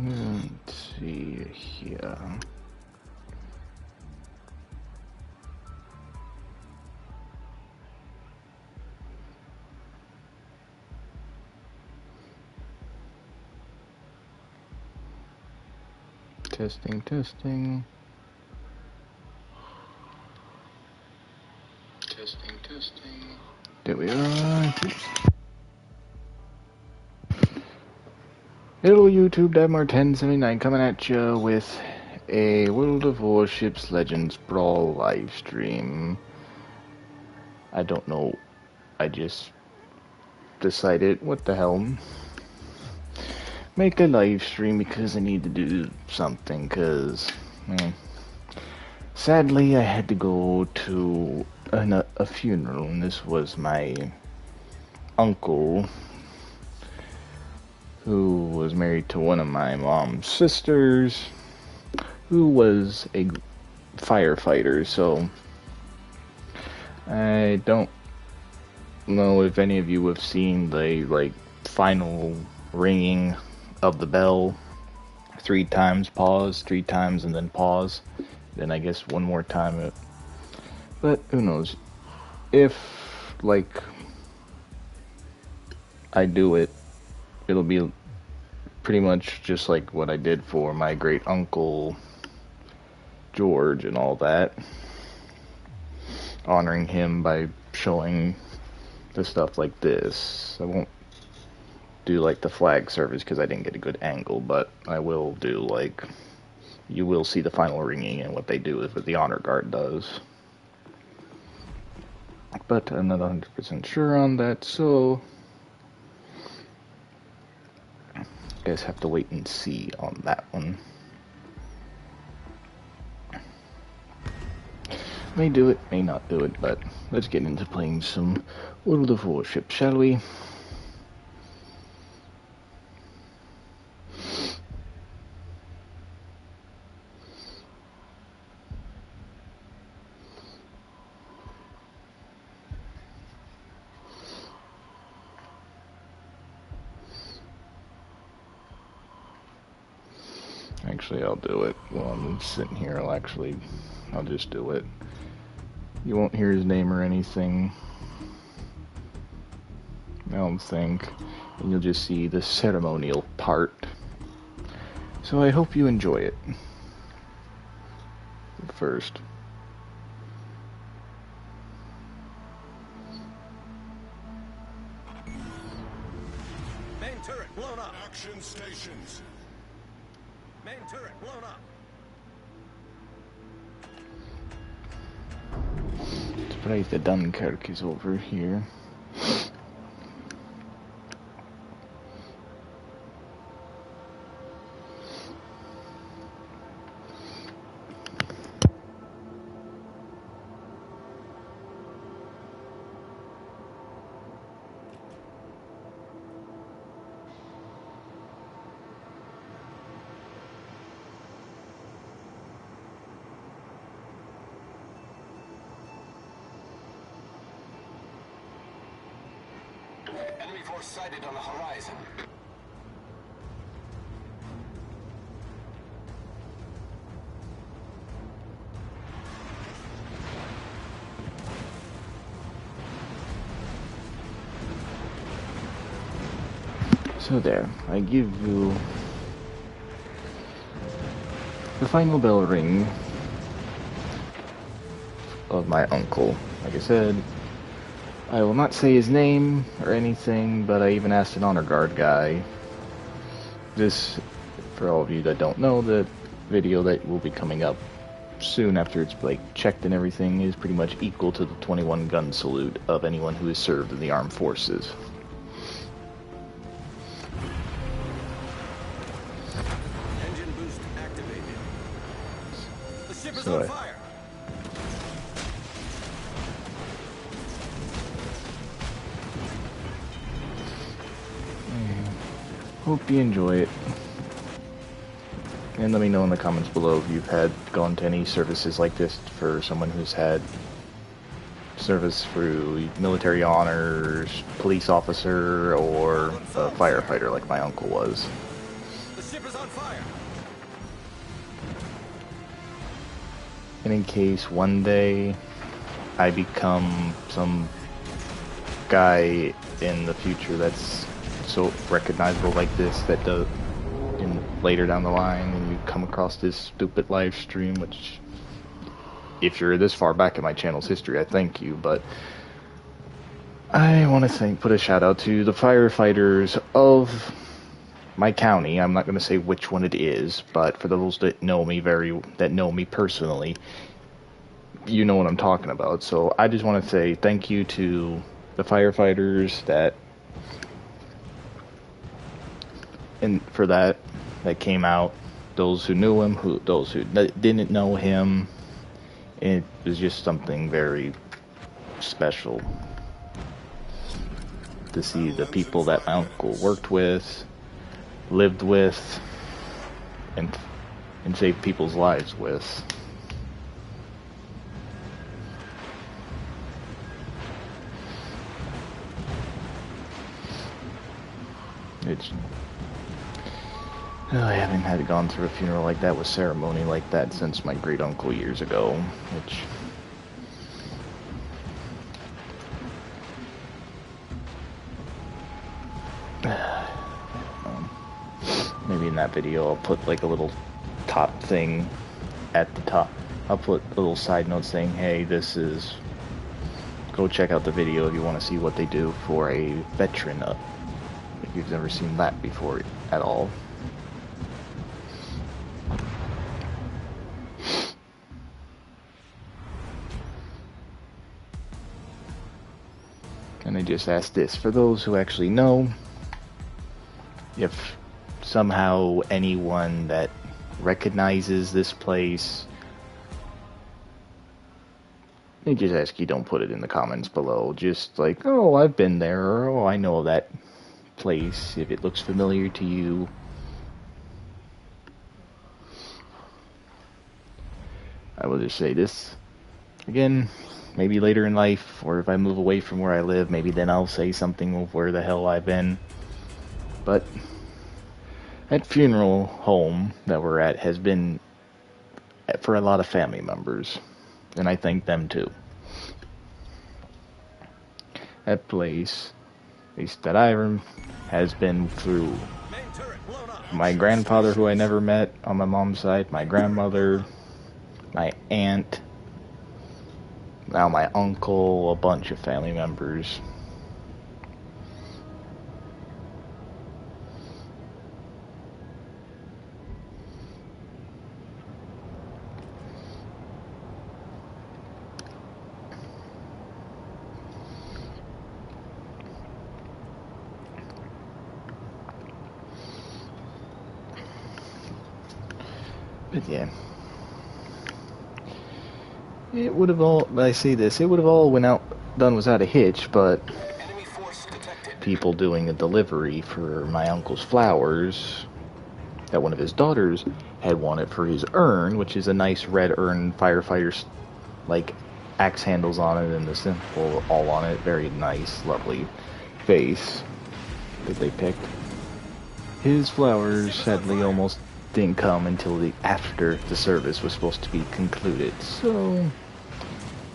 Let's see here. Testing, testing. Testing, testing. There we are. Hello YouTube, Dadmar1079 coming at you with a World of Warships Legends Brawl live stream. I don't know, I just decided, what the hell, make a live stream because I need to do something, because, sadly I had to go to a funeral, and this was my uncle, who was married to one of my mom's sisters, who was a firefighter. So I don't know if any of you have seen the final ringing of the bell, 3 times pause, 3 times and then pause, then I guess one more time. But who knows, if I do it, it'll be pretty much just like what I did for my great uncle George and all that, honoring him by showing the stuff like this. I won't do like the flag service because I didn't get a good angle, but I will do you will see the final ringing and what they do is what the honor guard does. But I'm not 100% sure on that, so guys have to wait and see on that one. May do it, may not do it, but let's get into playing some World of Warships, shall we? Actually, I'll do it while I'm sitting here. I'll just do it. You won't hear his name or anything, I don't think, and you'll just see the ceremonial part. So I hope you enjoy it. First, Main turret blown up. Action stations. Main turret blown up. surprised the Dunkirk is over here. Enemy force sighted on the horizon. So there, I give you the final bell ring of my uncle. Like I said, I will not say his name or anything, but I even asked an honor guard guy. This, for all of you that don't know, the video that will be coming up soon after it's checked and everything is pretty much equal to the 21 gun salute of anyone who has served in the armed forces. Engine boost activated. The ship is So on fire. Hope you enjoy it. And let me know in the comments below if you've gone to any services like this for someone who's had service through military honors, police officer, or a firefighter like my uncle was. ship is on fire. And in case one day I become some guy in the future that's so recognizable like this, that does, in later down the line, and you come across this stupid live stream, which, if you're this far back in my channel's history, I thank you, but I want to put a shout out to the firefighters of my county. I'm not going to say which one it is, but for those that know me personally, you know what I'm talking about. So I just want to say thank you to the firefighters that came out, those who knew him, those who didn't know him. It was just something very special to see the people that my uncle worked with, lived with, and saved people's lives with. I haven't gone through a funeral like that with ceremony like that since my great uncle years ago, which maybe in that video I'll put like a little top thing at the top. I'll put a little side note saying, hey, go check out the video if you want to see what they do for a veteran, if you've never seen that before at all. And I just ask this, for those who actually know, if somehow anyone that recognizes this place, I just ask you don't put it in the comments below. Just like, oh, I've been there, or oh, I know that place, if it looks familiar to you. I will just say this again, maybe later in life, or if I move away from where I live, maybe then I'll say something of where the hell I've been. But that funeral home that we're at has been for a lot of family members, and I thank them too. That place, at least that I has been through my grandfather, who I never met on my mom's side, my grandmother, my aunt, now my uncle, a bunch of family members. But yeah, it would have all, I say this, it would have all done without a hitch, but people doing a delivery for my uncle's flowers that one of his daughters had wanted for his urn, which is a nice red urn, firefighters like axe handles on it and the symbol all on it, very nice, lovely vase that they picked. His flowers sadly almost didn't come until after the service was supposed to be concluded, so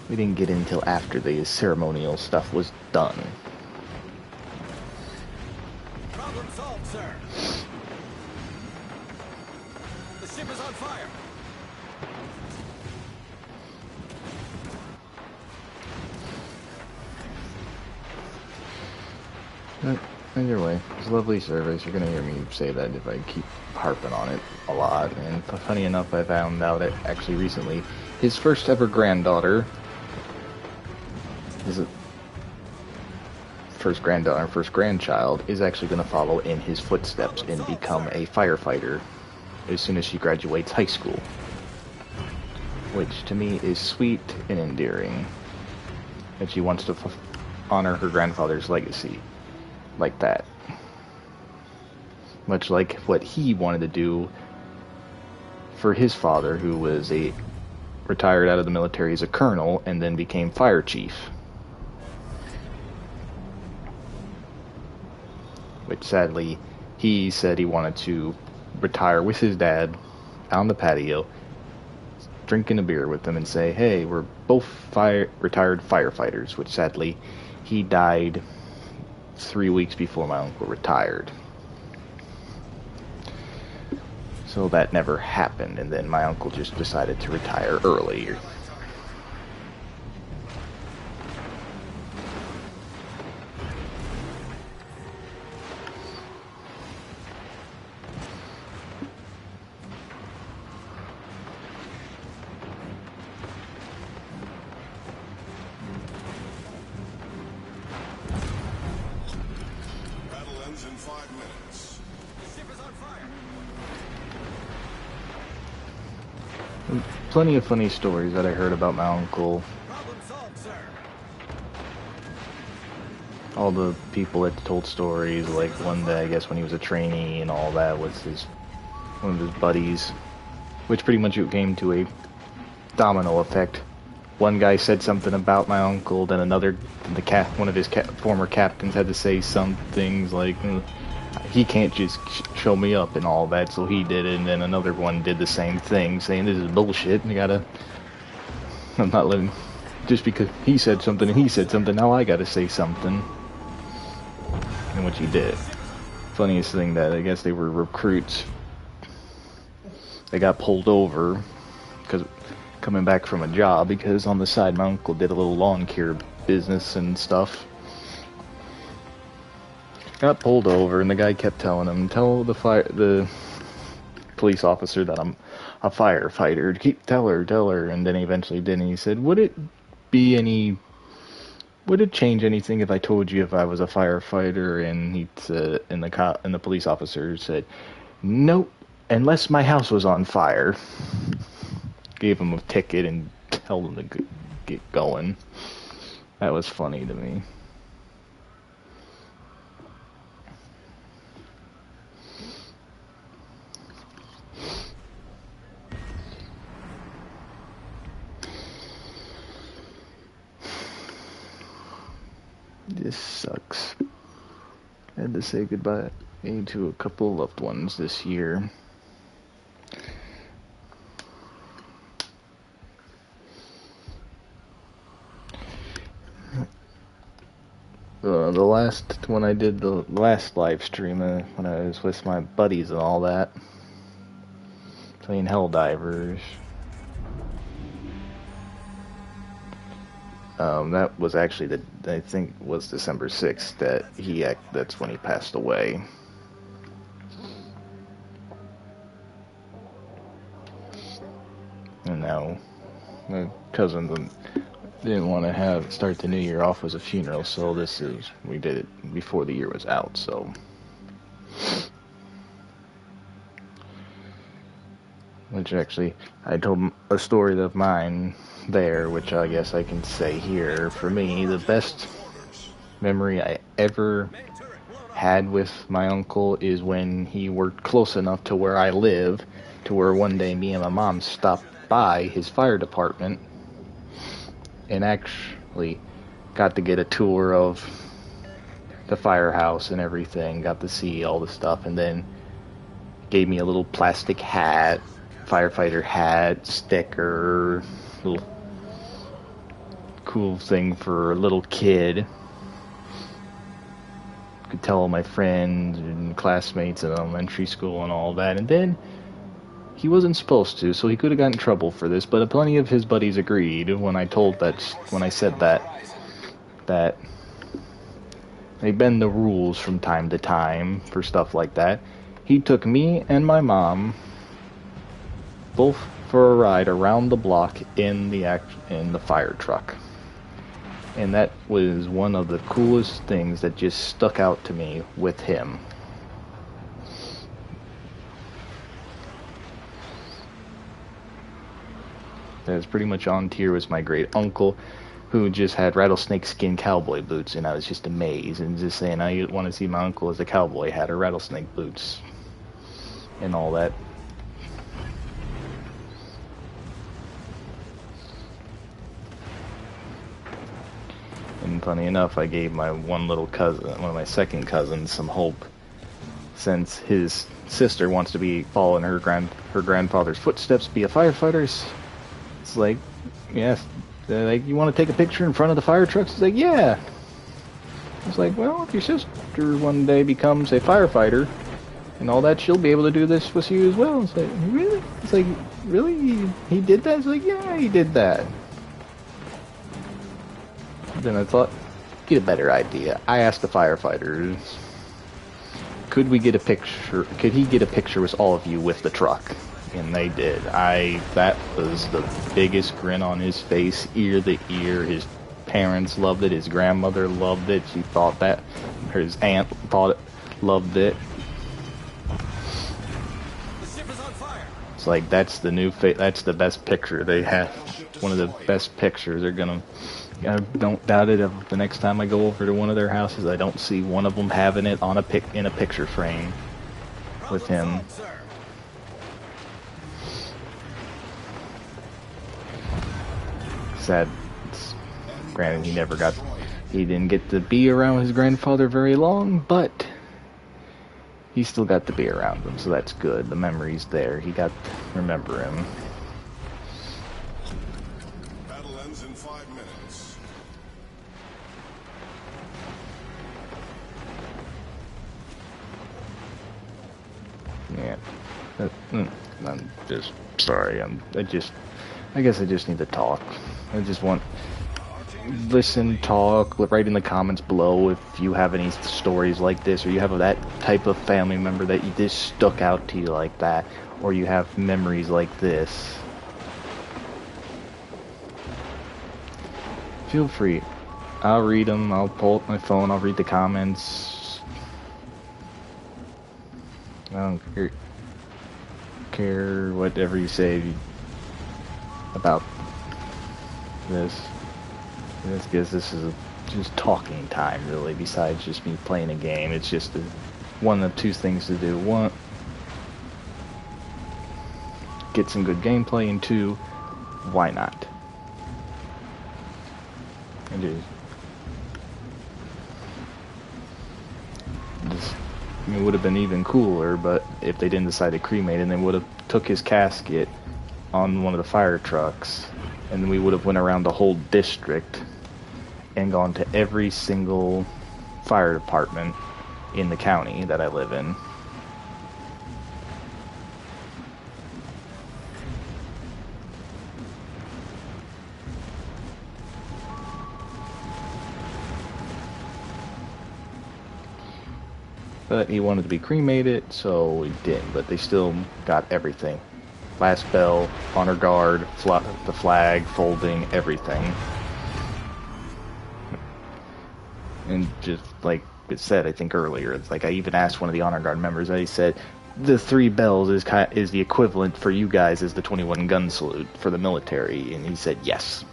we didn't get in until after the ceremonial stuff was done. Problem solved, sir. The ship is on fire. But either way, it's a lovely service. You're gonna hear me say that if I keep harping on it a lot. And funny enough, I found out it actually recently, his first ever granddaughter, his first grandchild, is actually going to follow in his footsteps and become a firefighter as soon as she graduates high school, which to me is sweet and endearing, that she wants to honor her grandfather's legacy like that, much like what he wanted to do for his father, who was retired out of the military as a colonel and then became fire chief, which sadly he said he wanted to retire with his dad on the patio, drinking a beer with them, and say, "Hey, we're both retired firefighters," which sadly he died 3 weeks before my uncle retired. So that never happened, and then my uncle just decided to retire early. Battle ends in 5 minutes. The ship is on fire. Plenty of funny stories that I heard about my uncle. Problem solved, sir. All the people that told stories, like one day, I guess, when he was a trainee and all that, was one of his buddies, which pretty much came to a domino effect. One guy said something about my uncle, then another, one of his former captains had to say some things like, he can't just show me up and all that, so he did it, and then another one did the same thing, saying this is bullshit, and I'm not letting, just because he said something and he said something, now I gotta say something. And what he did. Funniest thing that I guess they were recruits. They got pulled over because coming back from a job, because on the side my uncle did a little lawn care business and stuff. Got pulled over, and the guy kept telling him, "Tell the police officer that I'm a firefighter. Tell her." And then he eventually did, and he said, Would it change anything if I told you if I was a firefighter?" And he said, and the police officer said, "Nope, unless my house was on fire." Gave him a ticket and told him to get going. That was funny to me. This sucks. I had to say goodbye to a couple of loved ones this year. When I did the last live stream, when I was with my buddies and all that, playing Helldivers, that was actually I think was December 6th that's when he passed away. And now my cousin didn't want to start the new year off as a funeral, so we did it before the year was out, so. Which actually, I told a story of mine there, which I guess I can say here. For me, the best memory I ever had with my uncle is when he worked close enough to where I live, to where one day me and my mom stopped by his fire department and actually got to get a tour of the firehouse and everything, got to see all the stuff, and then gave me a little plastic hat, firefighter hat, sticker, little cool thing for a little kid. Could tell all my friends and classmates in elementary school and all that, and then he wasn't supposed to, so he could have gotten in trouble for this, but plenty of his buddies agreed when I said that they bend the rules from time to time for stuff like that. He took me and my mom both for a ride around the block in the fire truck. And that was one of the coolest things that just stuck out to me with him. That was pretty much on tier with my great uncle, who just had rattlesnake skin cowboy boots, and I was just amazed and just saying I want to see my uncle as a cowboy had rattlesnake boots and all that. And funny enough, I gave my one of my second cousins some hope, since his sister wants to follow in her grandfather's footsteps, be a firefighter. It's like, yes, like, you want to take a picture in front of the fire trucks? It's like, yeah. It's like, well, if your sister one day becomes a firefighter and all that, she'll be able to do this with you as well. It's like, really? It's like, really? He did that? It's like, yeah, he did that. Then I thought, get a better idea. I asked the firefighters, could we get a picture? Could he get a picture with all of you with the truck? And they did. That was the biggest grin on his face, ear to ear. His parents loved it. His grandmother loved it. She thought that. His aunt loved it. The ship is on fire. It's like, that's the new that's the best picture they have. One of the best pictures. They're gonna. I don't doubt it. The next time I go over to one of their houses, I don't see one of them having it on in a picture frame with him. Sad. Granted, he didn't get to be around his grandfather very long, but he still got to be around him, so that's good. The memory's there. He got to remember him. Battle ends in 5 minutes. Yeah. I'm just sorry. I guess I just need to talk. I just want listen, talk, write in the comments below if you have any stories like this, or you have that type of family member that you just stuck out to you like that, or you have memories like this. Feel free. I'll read them. I'll pull up my phone. I'll read the comments. I don't care whatever you say about this. Because this is just talking time, really, besides just me playing a game. It's just one of two things to do. One, get some good gameplay, and two, why not? It would have been even cooler, but if they didn't decide to cremate it, they would have took his casket on one of the fire trucks, and we would have went around the whole district and gone to every single fire department in the county that I live in. But he wanted to be cremated, so we didn't. But they still got everything. Last bell, honor guard, the flag, folding, everything. And just like it said, I think earlier, it's like I even asked one of the honor guard members. I said, the 3 bells is the equivalent for you guys as the 21 gun salute for the military, and he said yes.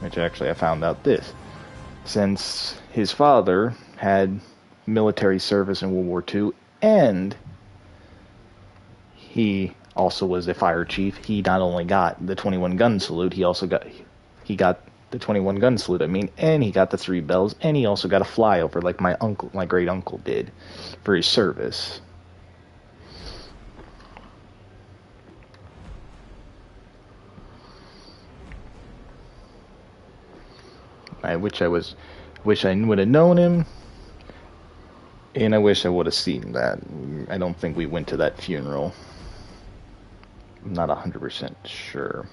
Which actually I found out this. Since his father had military service in World War II, and he also was a fire chief, he not only got the 21 gun salute, he got the 21 gun salute, and he got the 3 bells, and he also got a flyover like my great uncle did for his service. I wish I would have known him, and I wish I would have seen that. I don't think we went to that funeral. I'm not 100% sure.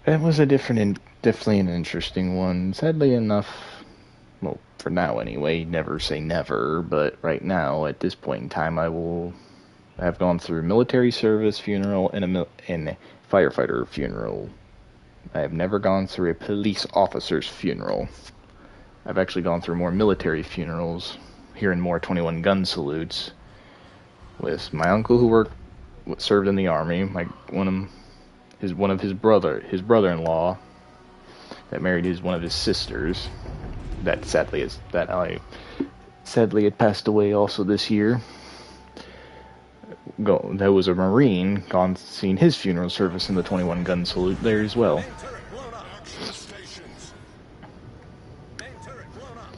That was definitely an interesting one. Sadly enough, well, for now anyway, never say never, but right now, at this point in time, I have gone through military service funeral and a firefighter funeral. I have never gone through a police officer's funeral. I've actually gone through more military funerals, hearing more 21 gun salutes, with my uncle who served in the army, one of his brother-in-law that married one of his sisters, that sadly had passed away also this year. that was a Marine, gone seen his funeral service in the 21 gun salute there as well. Main turret blown up. Action stations. Main turret blown up.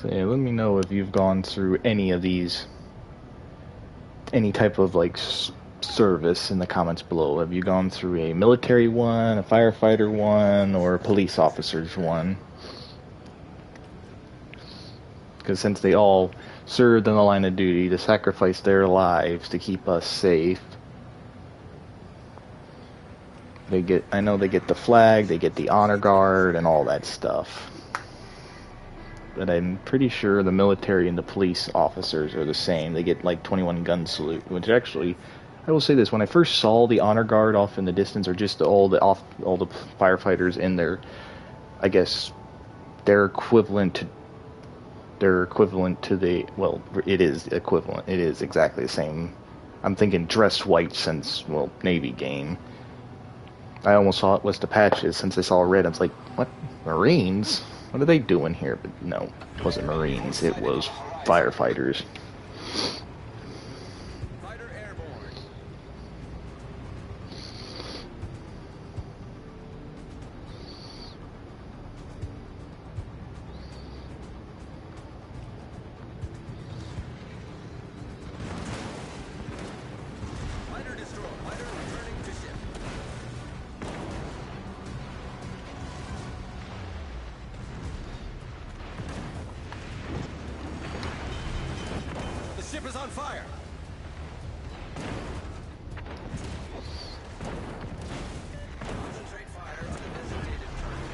So yeah, let me know if you've gone through any of these, any type of like service in the comments below. Have you gone through a military one, a firefighter one, or a police officer's one? Because since they all served in the line of duty to sacrifice their lives to keep us safe, I know they get the flag, they get the honor guard, and all that stuff. But I'm pretty sure the military and the police officers are the same. They get like 21 gun salute, which actually, I will say this: when I first saw the honor guard off in the distance, or just all the firefighters in their, I guess, their equivalent to the, well, it is equivalent. It is exactly the same. I'm thinking dressed white since, well, Navy game. I almost saw it was the patches since I saw red. I was like, what? Marines? What are they doing here? But no, it wasn't Marines. It was firefighters. Fighter airborne. Fighter destroyed. Fighter returning to ship. The ship is on fire. Concentrate fire on the designated target.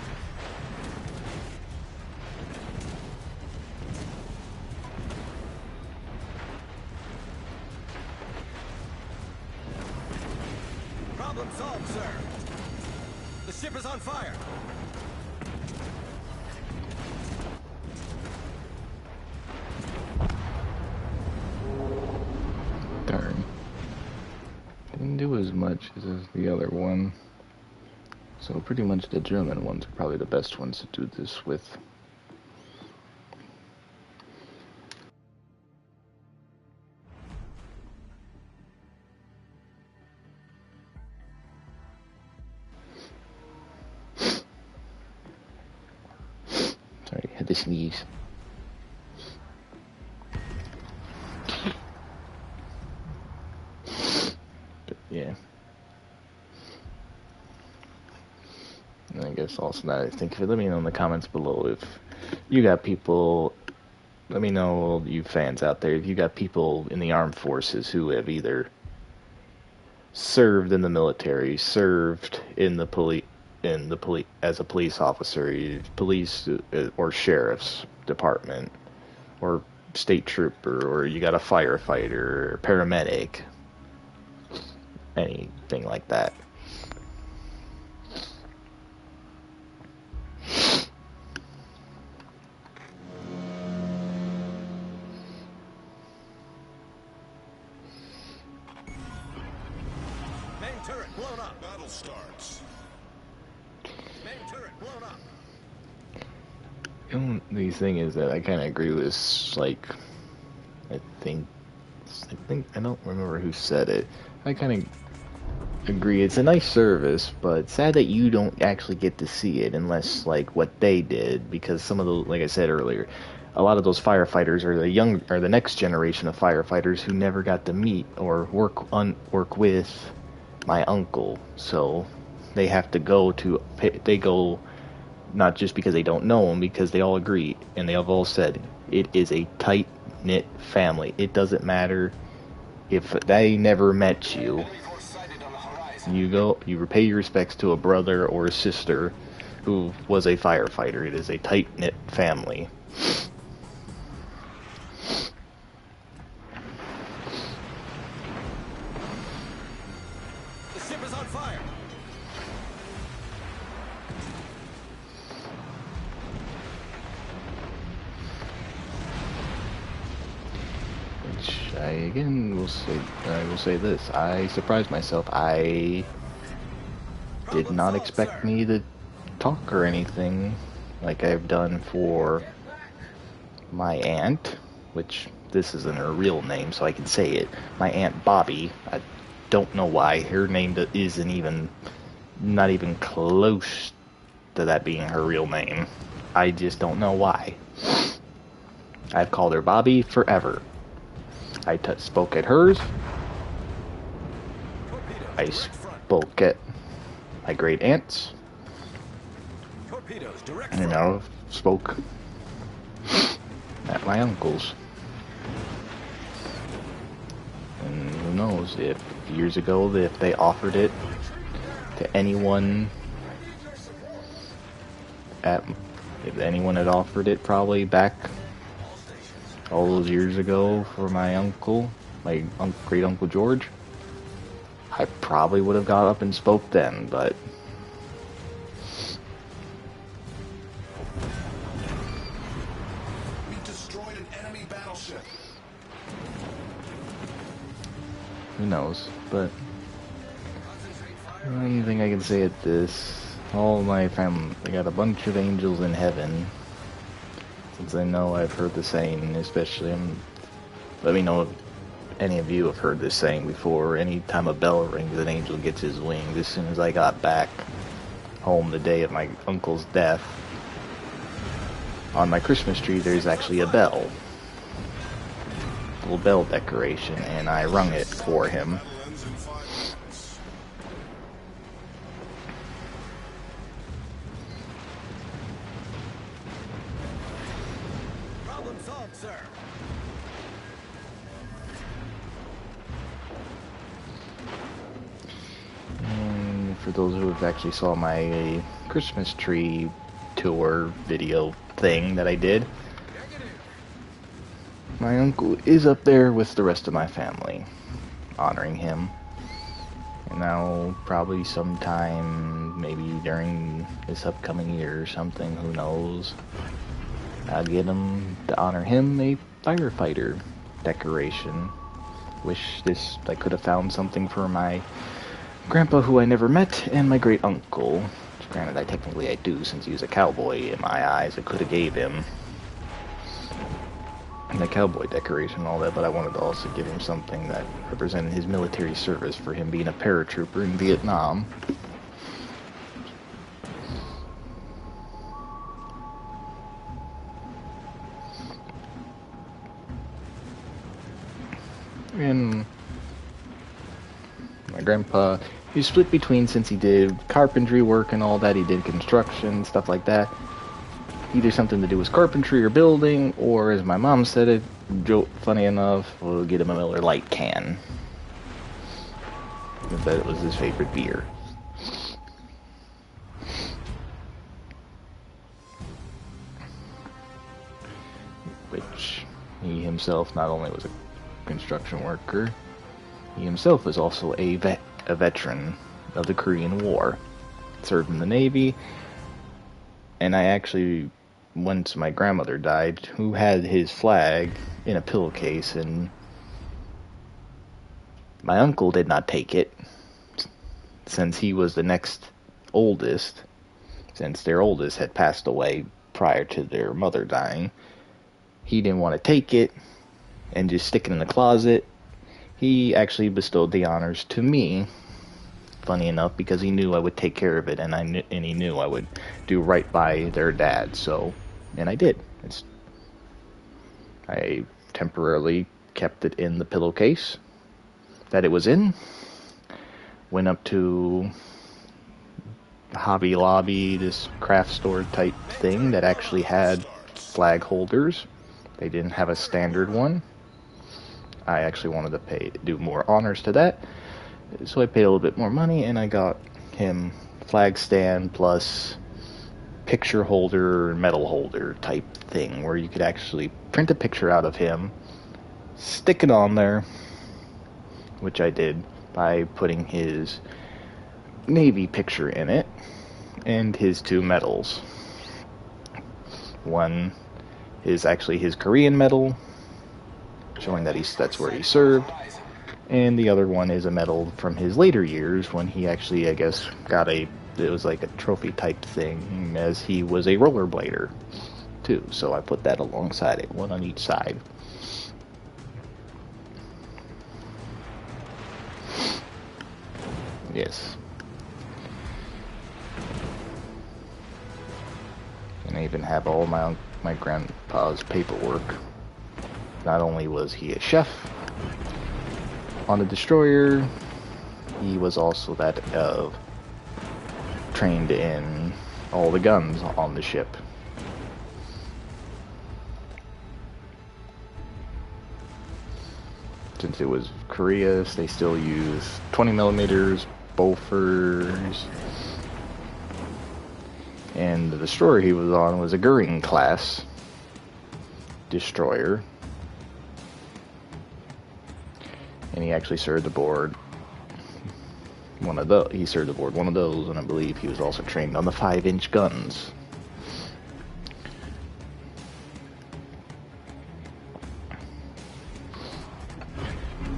Problem solved, sir. The ship is on fire. Darn. Didn't do as much as the other one. So pretty much the German ones are probably the best ones to do this with. Sorry, had to sneeze. But yeah. And I guess also now that I think of it, let me know in the comments below if you got people, let me know, you fans out there, if you got people in the armed forces who have either served in the military, served in the police, as a police officer, police or sheriff's department, or state trooper, or you got a firefighter, or paramedic, anything like that. Main turret blown up. Battle starts. Main turret blown up. The thing is that I kind of agree with, like, I think, I don't remember who said it. I kind of agree. It's a nice service, but sad that you don't actually get to see it unless, like, what they did, because some of the, like I said earlier, a lot of those firefighters are the next generation of firefighters who never got to meet or work with my uncle. So they have to go not just because they don't know him, because they all agree and they have all said it is a tight-knit family. It doesn't matter if they never met you. You repay your respects to a brother or a sister who was a firefighter. It is a tight-knit family. The ship is on fire. Which I will say this. I surprised myself. I did not expect me to talk or anything like I've done for my aunt, which this isn't her real name, so I can say it. My Aunt Bobby. I don't know why. Her name isn't even, not even close to that being her real name. I just don't know why. I've called her Bobby forever. I spoke at hers. I spoke at my great aunts. And now spoke at my uncle's. And who knows, if years ago, if they offered it to anyone, if anyone had offered it probably back all those years ago for my uncle, my great uncle George, I probably would have got up and spoke then, but We destroyed an enemy battleship. who knows. But one thing I can say at this, all my family, I got a bunch of angels in heaven. Since I know I've heard the saying, especially, let me know if any of you have heard this saying before. Anytime a bell rings, an angel gets his wings. As soon as I got back home the day of my uncle's death, on my Christmas tree there's actually a bell. A little bell decoration, and I rung it for him. Problem solved, sir. And for those who have actually saw my Christmas tree tour video thing that I did, my uncle is up there with the rest of my family, honoring him. And now, probably sometime, maybe during this upcoming year or something, who knows, I'll get him to honor him a firefighter decoration. Wish I could have found something for my grandpa, who I never met, and my great uncle. Granted, I do, since he was a cowboy in my eyes. I could have gave him the cowboy decoration and all that, but I wanted to also give him something that represented his military service, for him being a paratrooper in Vietnam. And my grandpa, he split between, since he did carpentry work and all that, he did construction, stuff like that. Either something to do with carpentry or building, or as my mom said it, funny enough, we'll get him a Miller Lite can. I bet it was his favorite beer. Which, he himself not only was a construction worker, he himself was also a veteran of the Korean War. Served in the Navy, and I actually, once my grandmother died, who had his flag in a pillowcase, and my uncle did not take it, since he was the next oldest, since their oldest had passed away prior to their mother dying. He didn't want to take it and just stick it in the closet. He actually bestowed the honors to me, funny enough, because he knew I would take care of it, and he knew I would do right by their dad. So, and I did. I temporarily kept it in the pillowcase that it was in. Went up to Hobby Lobby, this craft store type thing that actually had flag holders. They didn't have a standard one. I actually wanted to do more honors to that, so I paid a little bit more money, and I got him flag stand plus picture holder, medal holder type thing, where you could actually print a picture out of him, stick it on there, which I did by putting his Navy picture in it, and his 2 medals. One is actually his Korean medal, showing that that's where he served, And the other one is a medal from his later years when he actually, I guess, got it was like a trophy type thing, as he was a rollerblader too. So I put that alongside it, one on each side. Yes. And I even have all my grandpa's paperwork. Not only was he a chef on the destroyer, he was also that of trained in all the guns on the ship. Since it was Korea, they still use 20 millimeters, Bofors, and the destroyer he was on was a Goering class destroyer, and he actually served aboard one of those. He served aboard one of those, and I believe he was also trained on the 5-inch guns.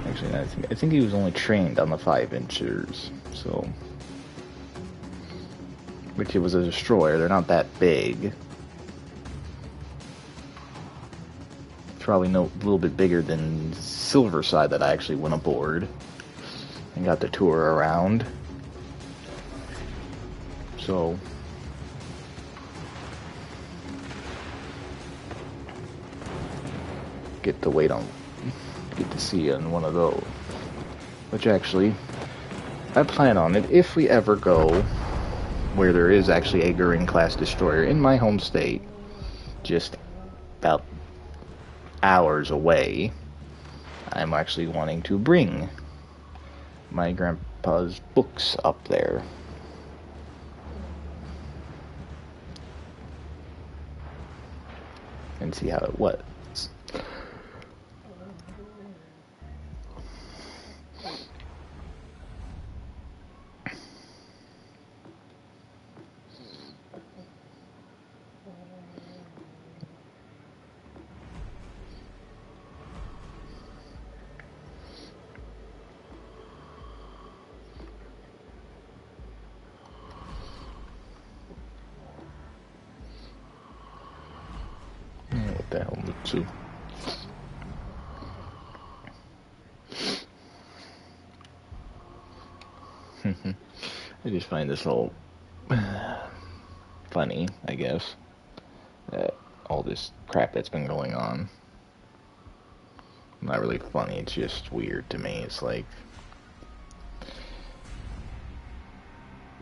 Actually, I think he was only trained on the 5-inchers, so. Which it was a destroyer, they're not that big. Probably a little bit bigger than Silverside that I actually went aboard and got the tour around. So get to see on one of those. Which actually, I plan on it if we ever go where there is actually a Goering class destroyer in my home state, just about hours away. I'm actually wanting to bring my grandpa's books up there. And see how it was. What the hell, Mutsu? I just find this all funny, I guess. All this crap that's been going on. Not really funny, it's just weird to me. It's like,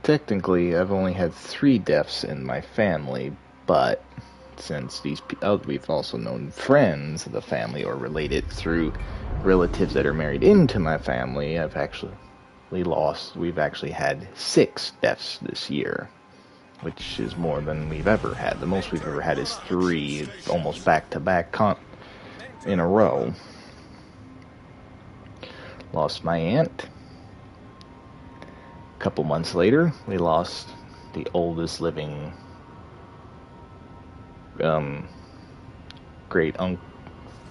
technically, I've only had 3 deaths in my family, but since we've also known friends of the family or related through relatives that are married into my family, we've actually had 6 deaths this year, which is more than we've ever had. The most we've ever had is 3, almost back-to-back in a row. Lost my aunt. A couple months later, we lost the oldest living great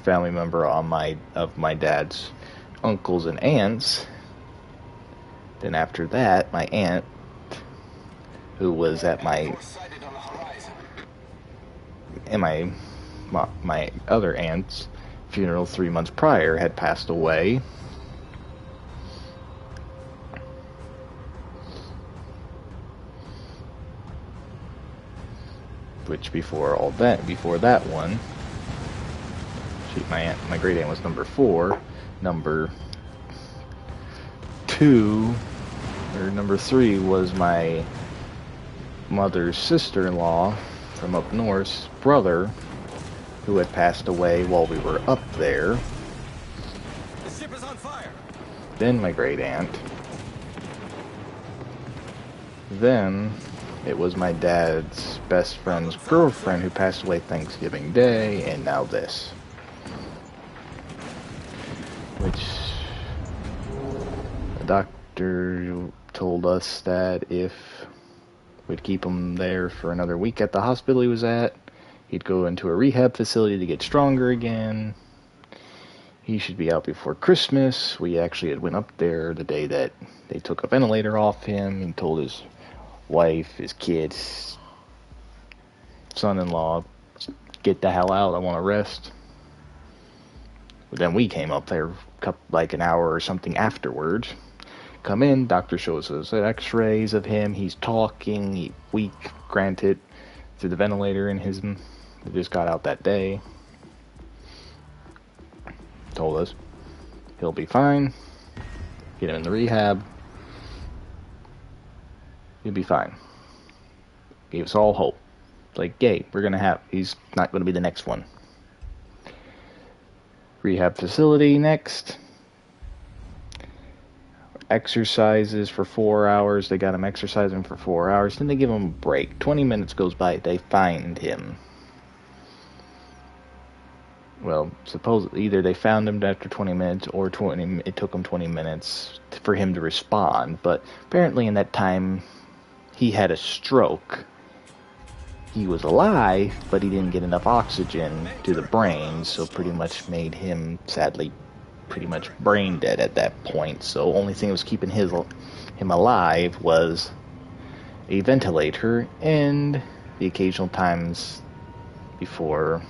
family member of my dad's uncles and aunts. Then after that, my aunt, who was at my other aunt's funeral 3 months prior, had passed away. Which before that one, my great aunt was number 4. Number 2 or number 3 was my mother's sister-in-law from up north's brother, who had passed away while we were up there. The ship is on fire. Then my great aunt. Then it was my dad's best friend's girlfriend who passed away Thanksgiving Day, and now this. Which the doctor told us that if we'd keep him there for another week at the hospital he was at, he'd go into a rehab facility to get stronger again. he should be out before Christmas. We actually had went up there the day that they took a ventilator off him and told his wife, his kids, son-in-law, get the hell out, I want to rest. But then we came up there like an hour or something afterwards. Come in, doctor shows us x-rays of him. He's talking, he's weak, granted, through the ventilator in his... They just got out that day. Told us he'll be fine. Get him in the rehab. He'll be fine. Gave us all hope. Like, yay, he's not gonna be the next one. Rehab facility next. Exercises for 4 hours. They got him exercising for 4 hours. Then they give him a break. 20 minutes goes by. They find him. Well, supposedly either they found him after 20 minutes or it took him 20 minutes for him to respond. But apparently in that time, he had a stroke. He was alive, but he didn't get enough oxygen to the brain, so pretty much made him, sadly, pretty much brain dead at that point. So only thing that was keeping him alive was a ventilator and the occasional times before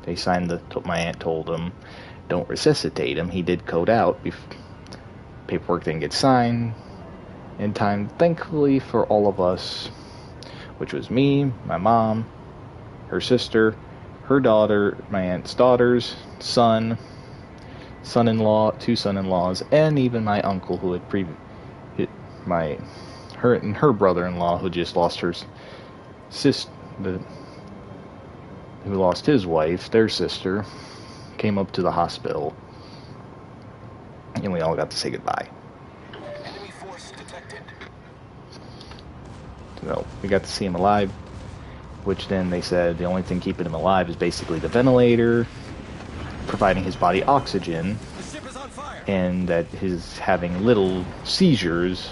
they signed my aunt told him, don't resuscitate him. He did code out. Paperwork didn't get signed in time, thankfully for all of us, which was me, my mom, her sister, her daughter, my aunt's daughter's son-in-law, 2 son-in-laws, and even my uncle who had her brother-in-law who just lost her sister, who lost his wife, their sister, came up to the hospital, and we all got to say goodbye. Enemy force detected. So we got to see him alive, which then they said the only thing keeping him alive is basically the ventilator, providing his body oxygen, The ship is on fire. and that he's having little seizures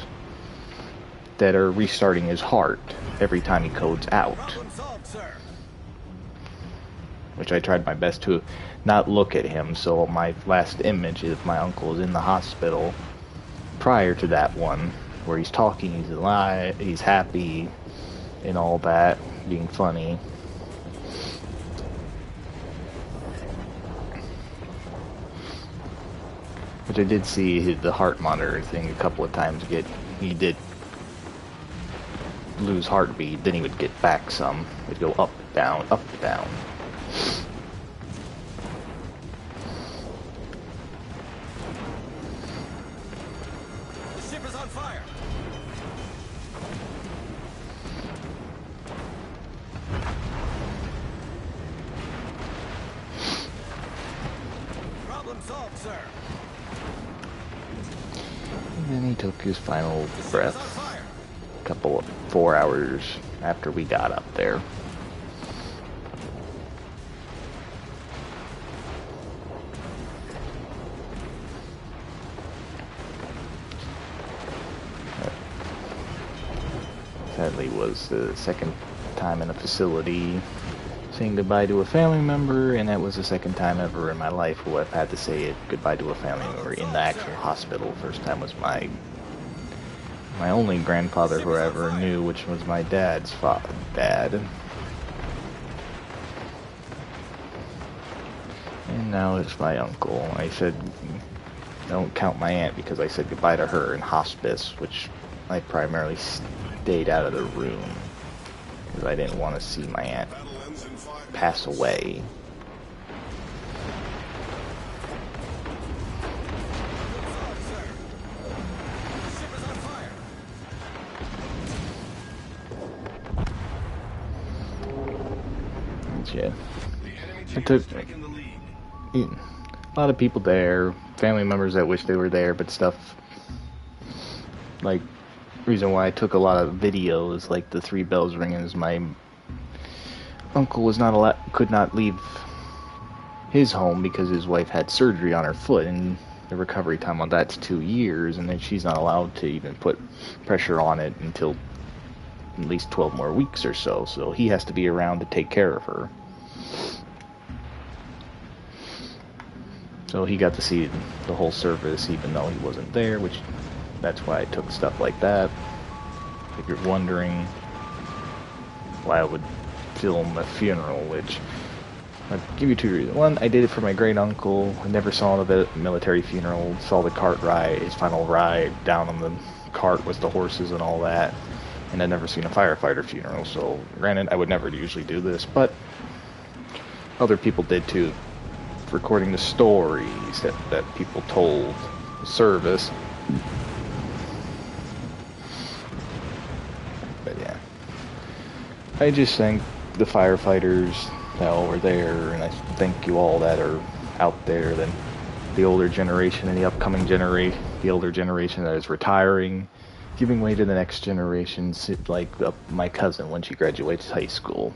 that are restarting his heart every time he codes out. Problem solved, sir. Which I tried my best to not look at him, so my last image is my uncle is in the hospital prior to that one, where he's talking, he's alive, he's happy, and all that, being funny. Which I did see the heart monitor thing a couple of times he did lose heartbeat, then he would get back some. It'd go up, down, down. The ship is on fire. Problem solved, sir. And then he took his final The ship is on breath fire. a couple of 4 hours after we got up there. Sadly was the second time in a facility saying goodbye to a family member, and that was the second time ever in my life where I've had to say goodbye to a family member in the actual hospital. First time was my only grandfather who I ever knew, which was my dad's dad. And now it's my uncle. I said, don't count my aunt because I said goodbye to her in hospice, which I primarily stayed out of the room because I didn't want to see my aunt pass away. Yeah, it took a lot of people there, family members that wish they were there, but stuff like reason why I took a lot of videos, like the 3 bells ringing, is my uncle was could not leave his home because his wife had surgery on her foot, and the recovery time on that's 2 years, and then she's not allowed to even put pressure on it until at least 12 more weeks or so. So he has to be around to take care of her. So he got to see the whole service even though he wasn't there, which that's why I took stuff like that. If you're wondering why I would film a funeral, which I'll give you two reasons. One, I did it for my great uncle. I never saw the military funeral, saw the cart ride, his final ride down on the cart with the horses and all that. And I'd never seen a firefighter funeral, so granted, I would never usually do this, but other people did too. Recording the stories that people told the service. But yeah, I just thank the firefighters that all were there, and I thank you all that are out there, then the older generation and the upcoming generation, the older generation that is retiring, giving way to the next generation, like my cousin when she graduates high school.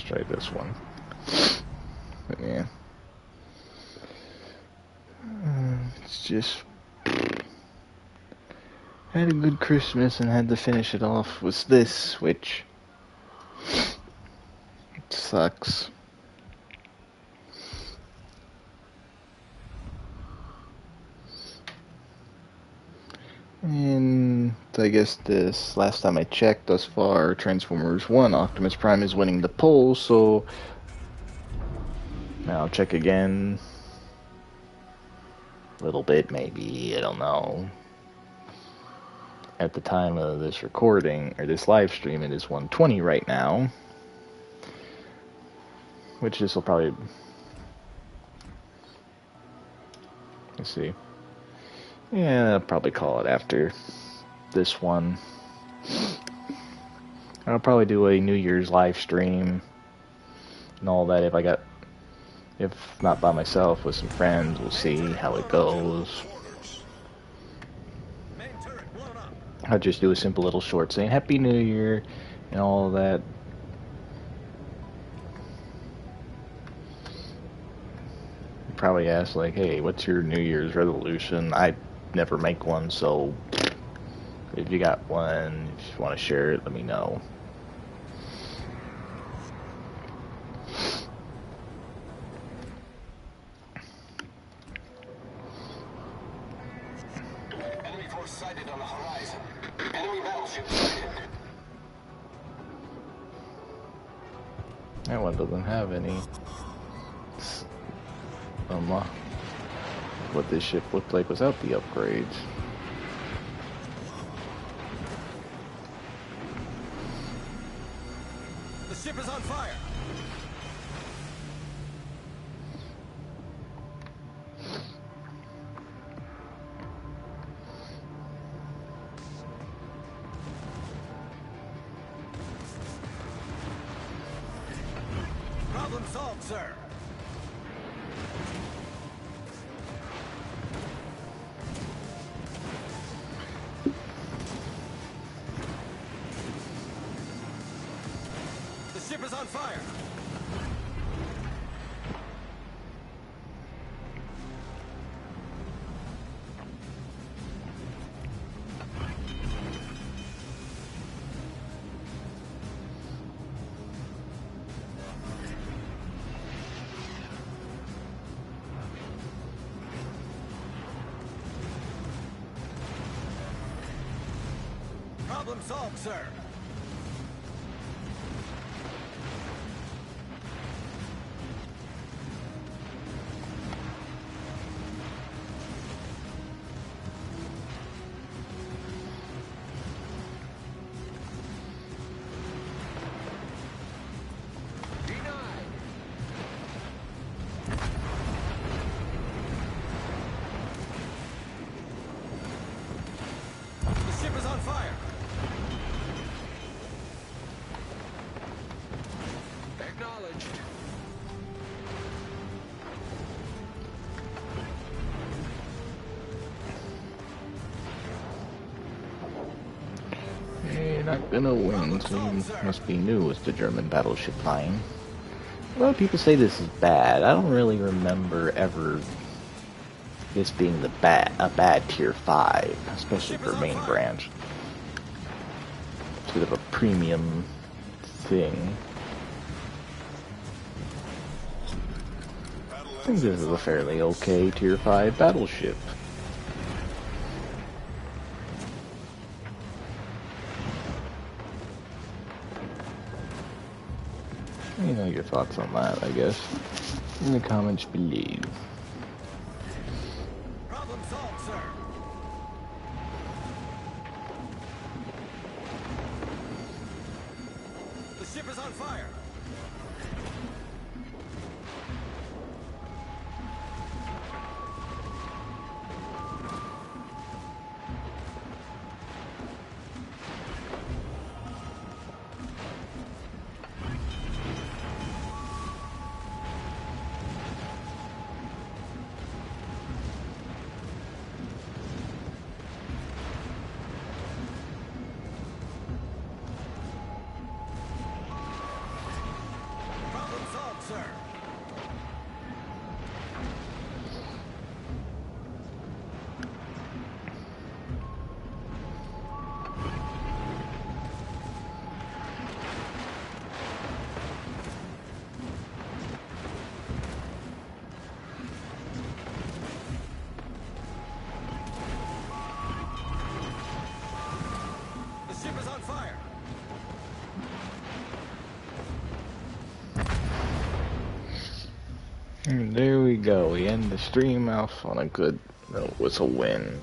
Try this one. But yeah. It's just... I had a good Christmas and had to finish it off with this, which... sucks. And I guess this last time I checked thus far, Transformers 1 Optimus Prime is winning the poll, so now I'll check again. A little bit maybe, I don't know. At the time of this recording, or this live stream, it is 120 right now. Which this will probably... let's see. Yeah, I'll probably call it after this one. I'll probably do a New Year's live stream and all that if not by myself, with some friends. We'll see how it goes. I'll just do a simple little short saying Happy New Year and all that. Probably ask like, hey, what's your New Year's resolution? I never make one, so if you got one, if you want to share it, let me know. Enemy force sighted on the horizon. Enemy battleship sighted. That one doesn't have any. What this ship looked like without the upgrades. The ship is on fire. Problem solved, sir. The ship is on fire. Problem solved, sir. The ship is on fire. not gonna win, so you must be new with the German battleship line. A lot of people say this is bad. I don't really remember ever this being a bad tier 5, especially for main branch. It's a bit of a premium thing. I think this is a fairly okay tier 5 battleship. You know your thoughts on that, I guess, in the comments below. Problem solved, sir. The ship is on fire. Problem solved, sir. The ship is on fire. And there we go. We end the stream off on a good note with a win.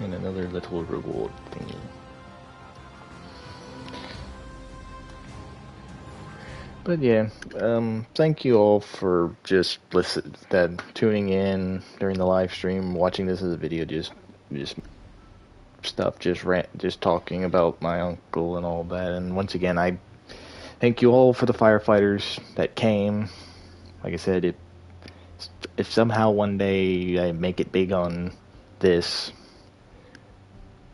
And another little reward thingy. But yeah, thank you all for just tuning in during the live stream, watching this as a video, just stuff, just talking about my uncle and all that. And once again, I thank you all for the firefighters that came. Like I said, if somehow one day I make it big on this,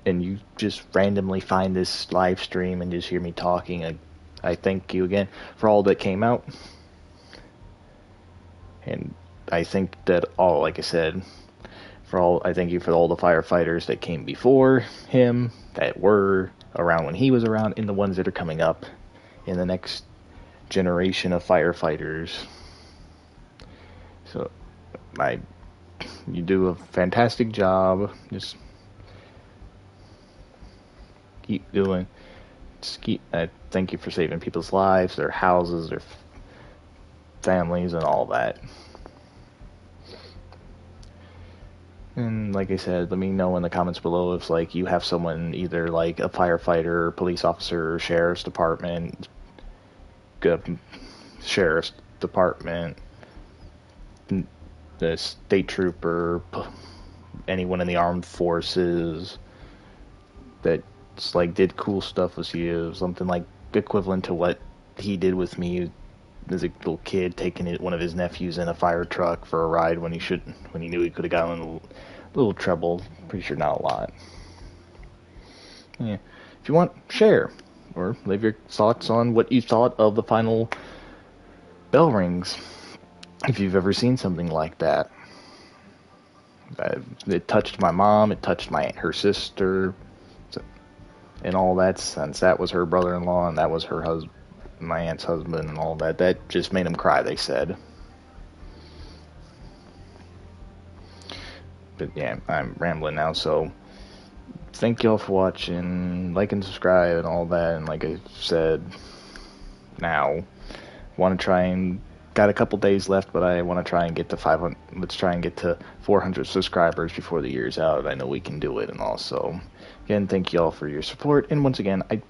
and you just randomly find this live stream and just hear me talking, I thank you again for all that came out. And I think that all, like I said, I thank you for all the firefighters that came before him, that were around when he was around, and the ones that are coming up in the next generation of firefighters. So, you do a fantastic job. Just keep doing. Thank you for saving people's lives, their houses, their families, and all that. And like I said, let me know in the comments below if like you have someone, either like a firefighter, police officer, sheriff's department, the state trooper, anyone in the armed forces that like did cool stuff with you, something like equivalent to what he did with me as a little kid, taking one of his nephews in a fire truck for a ride when he knew he could have gotten in a little trouble. Pretty sure not a lot. Yeah, if you want, share or leave your thoughts on what you thought of the final bell rings, if you've ever seen something like that. It touched my mom, it touched her sister, and all that, since that was her brother-in-law and that was her husband, my aunt's husband, and all that. That just made them cry, they said. But yeah, I'm rambling now, so thank y'all for watching, like and subscribe and all that. And like I said, now want to try and got a couple days left, but I want to try and get to 500. Let's try and get to 400 subscribers before the year's out. I know we can do it. And also, again, thank y'all for your support. And once again, I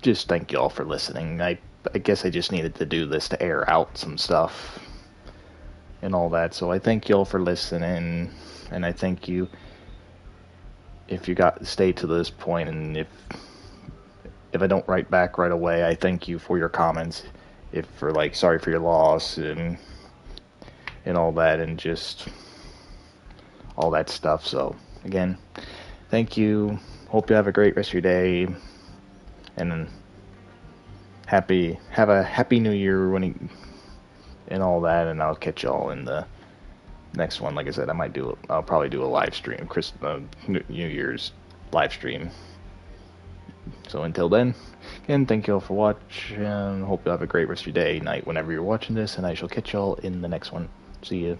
just thank y'all for listening. I guess I just needed to do this to air out some stuff and all that. So I thank y'all for listening, and I thank you if you stay to this point. And if I don't write back right away, I thank you for your comments. Sorry for your loss and all that, and just all that stuff. So again, thank you. Hope you have a great rest of your day, and have a happy New Year and all that. And I'll catch y'all in the next one. Like I said, I'll probably do a live stream, New Year's live stream. So until then, again, thank you all for watching. Hope you have a great rest of your day, night, whenever you're watching this, and I shall catch y'all in the next one. See ya.